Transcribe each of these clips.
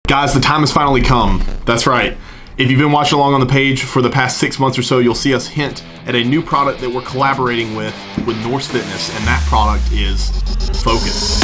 Guys, the time has finally come. That's right. If you've been watching along on the page for the past 6 months or so, you'll see us hint at a new product that we're collaborating with Norse Fitness, and that product is FÓKUS.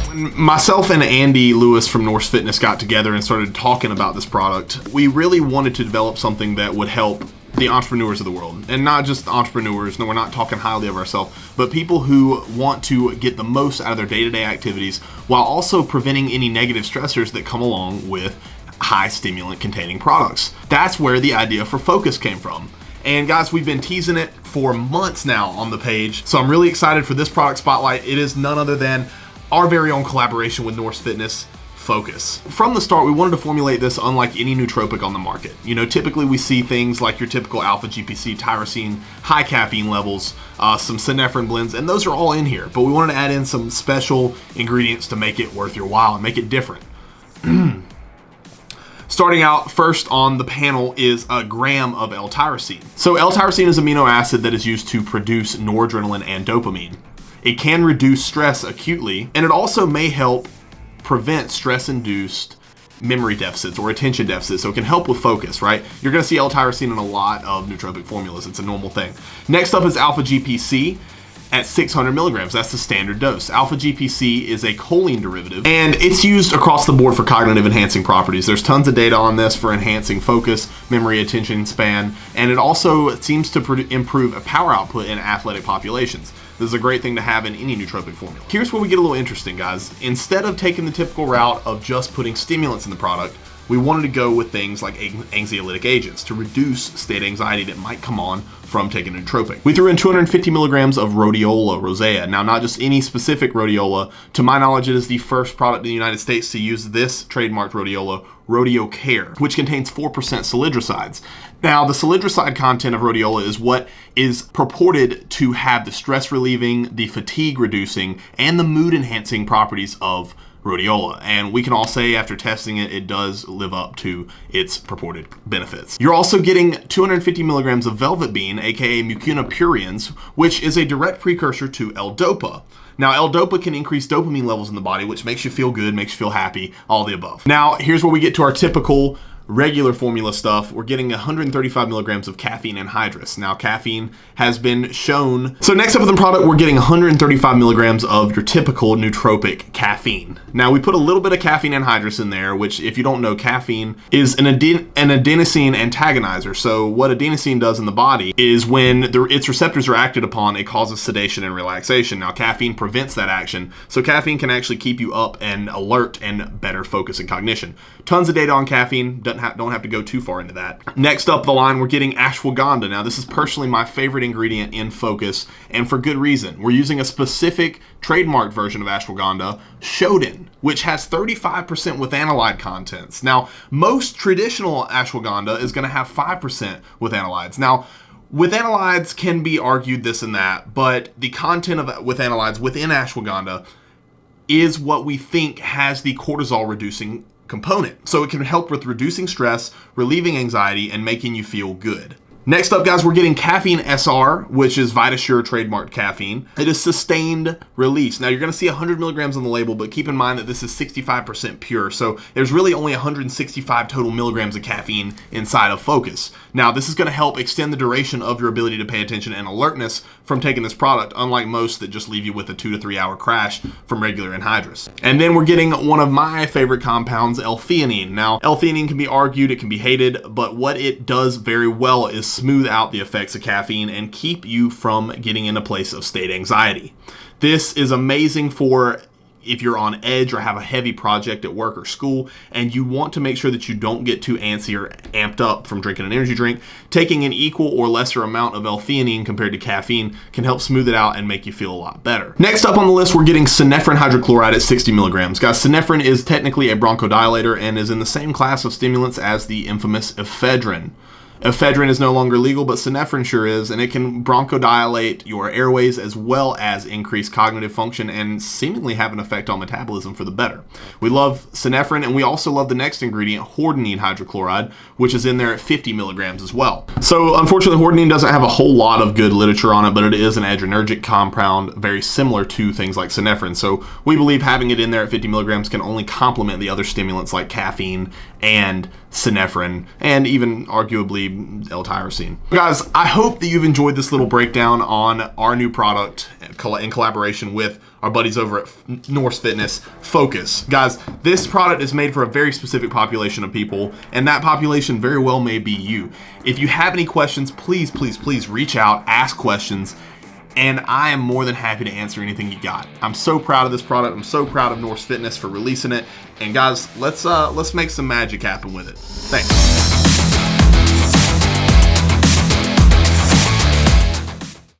When myself and Andy Lewis from Norse Fitness got together and started talking about this product, we really wanted to develop something that would help the entrepreneurs of the world. And not just entrepreneurs, no, we're not talking highly of ourselves, but people who want to get the most out of their day-to-day activities while also preventing any negative stressors that come along with high stimulant containing products. That's where the idea for FÓKUS came from. And guys, we've been teasing it for months now on the page, so I'm really excited for this product spotlight. It is none other than our very own collaboration with Norse Fitness, FÓKUS. From the start, we wanted to formulate this unlike any nootropic on the market. You know, typically we see things like your typical alpha GPC, tyrosine, high caffeine levels, some Synephrine blends, and those are all in here. But we wanted to add in some special ingredients to make it worth your while and make it different. Starting out first on the panel is a gram of L-Tyrosine. So L-Tyrosine is an amino acid that is used to produce noradrenaline and dopamine. It can reduce stress acutely, and it also may help prevent stress-induced memory deficits or attention deficits, so it can help with focus, right? You're gonna see L-Tyrosine in a lot of nootropic formulas. It's a normal thing. Next up is alpha GPC at 600 milligrams. That's the standard dose. Alpha GPC is a choline derivative, and it's used across the board for cognitive enhancing properties. There's tons of data on this for enhancing focus, memory, attention span, and it also seems to improve power output in athletic populations. This is a great thing to have in any nootropic formula. Here's where we get a little interesting, guys. Instead of taking the typical route of just putting stimulants in the product, we wanted to go with things like anxiolytic agents to reduce state anxiety that might come on from taking a nootropic. We threw in 250 milligrams of rhodiola rosea. Now, not just any specific rhodiola. To my knowledge, it is the first product in the United States to use this trademarked rhodiola, Rhodio Care, which contains 4% salidrosides. Now, the salidroside content of rhodiola is what is purported to have the stress relieving, the fatigue reducing, and the mood enhancing properties of rhodiola, and we can all say after testing it, it does live up to its purported benefits. You're also getting 250 milligrams of velvet bean, aka Mucuna pruriens, which is a direct precursor to L-Dopa. Now, L-Dopa can increase dopamine levels in the body, which makes you feel good, makes you feel happy, all the above. Now, here's where we get to our typical regular formula stuff. We're getting 135 milligrams of caffeine anhydrous. Now, caffeine has been shown. So next up with the product, we're getting 135 milligrams of your typical nootropic caffeine. Now, we put a little bit of caffeine anhydrous in there, which, if you don't know, caffeine is an adenosine antagonizer. So what adenosine does in the body is when its receptors are acted upon, it causes sedation and relaxation. Now, caffeine prevents that action. So caffeine can actually keep you up and alert and better focus and cognition. Tons of data on caffeine. Don't have to go too far into that. Next up the line, we're getting ashwagandha. Now, this is personally my favorite ingredient in FÓKUS, and for good reason. We're using a specific trademarked version of ashwagandha, Shodan, which has 35% withanolide contents. Now, most traditional ashwagandha is going to have 5% withanolides. Now, withanolides can be argued this and that, but the content of withanolides within ashwagandha is what we think has the cortisol reducing component. So it can help with reducing stress, relieving anxiety, and making you feel good. Next up, guys, we're getting Caffeine SR, which is VitaSure trademarked caffeine. It is sustained release. Now, you're going to see 100 milligrams on the label, but keep in mind that this is 65% pure. So there's really only 165 total milligrams of caffeine inside of FÓKUS. Now, this is going to help extend the duration of your ability to pay attention and alertness from taking this product, unlike most that just leave you with a 2 to 3 hour crash from regular anhydrous. And then we're getting one of my favorite compounds, L-Theanine. Now, L-Theanine can be argued, it can be hated, but what it does very well is smooth out the effects of caffeine and keep you from getting in a place of state anxiety. This is amazing for if you're on edge or have a heavy project at work or school and you want to make sure that you don't get too antsy or amped up from drinking an energy drink. Taking an equal or lesser amount of L-Theanine compared to caffeine can help smooth it out and make you feel a lot better. Next up on the list, we're getting Synephrine hydrochloride at 60 milligrams. Guys, Synephrine is technically a bronchodilator and is in the same class of stimulants as the infamous ephedrine. Ephedrine is no longer legal, but Synephrine sure is, and it can bronchodilate your airways as well as increase cognitive function and seemingly have an effect on metabolism for the better. We love Synephrine, and we also love the next ingredient, Hydrochloride hydrochloride, which is in there at 50 milligrams as well. So unfortunately, Hydrochloride doesn't have a whole lot of good literature on it, but it is an adrenergic compound, very similar to things like Synephrine. So we believe having it in there at 50 milligrams can only complement the other stimulants like caffeine and Synephrine, and even arguably L-Tyrosine. Guys, I hope that you've enjoyed this little breakdown on our new product in collaboration with our buddies over at Norse Fitness, FÓKUS. Guys, this product is made for a very specific population of people, and that population very well may be you. If you have any questions, please, please, please reach out, ask questions, and I am more than happy to answer anything you got. I'm so proud of this product. I'm so proud of Norse Fitness for releasing it. And guys, let's make some magic happen with it. Thanks.